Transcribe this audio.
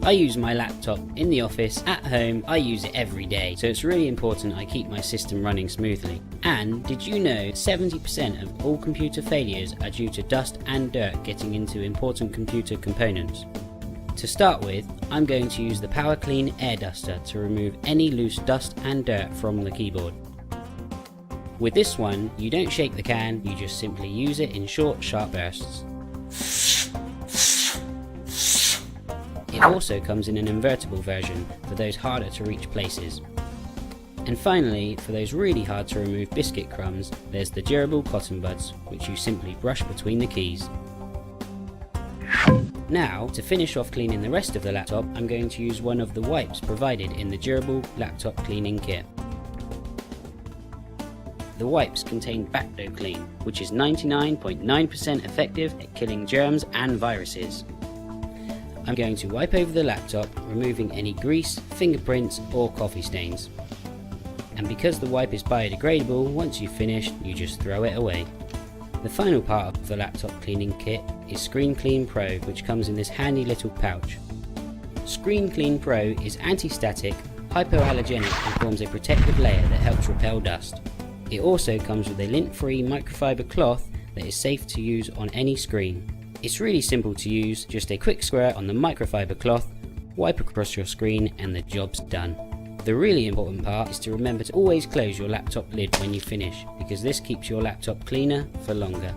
I use my laptop in the office, at home, I use it every day, so it's really important I keep my system running smoothly. And did you know 70% of all computer failures are due to dust and dirt getting into important computer components? To start with, I'm going to use the Power Clean Air Duster to remove any loose dust and dirt from the keyboard. With this one, you don't shake the can, you just simply use it in short, sharp bursts. It also comes in an invertible version for those harder to reach places. And finally, for those really hard to remove biscuit crumbs, there's the durable cotton buds, which you simply brush between the keys. Now, to finish off cleaning the rest of the laptop, I'm going to use one of the wipes provided in the durable laptop cleaning kit. The wipes contain Bacto-Clean, which is 99.9% effective at killing germs and viruses. I'm going to wipe over the laptop, removing any grease, fingerprints or coffee stains. And because the wipe is biodegradable, once you've finished, you just throw it away. The final part of the laptop cleaning kit is Screen Clean Pro, which comes in this handy little pouch. Screen Clean Pro is anti-static, hypoallergenic and forms a protective layer that helps repel dust. It also comes with a lint-free microfiber cloth that is safe to use on any screen. It's really simple to use, just a quick squirt on the microfiber cloth, wipe across your screen and the job's done. The really important part is to remember to always close your laptop lid when you finish, because this keeps your laptop cleaner for longer.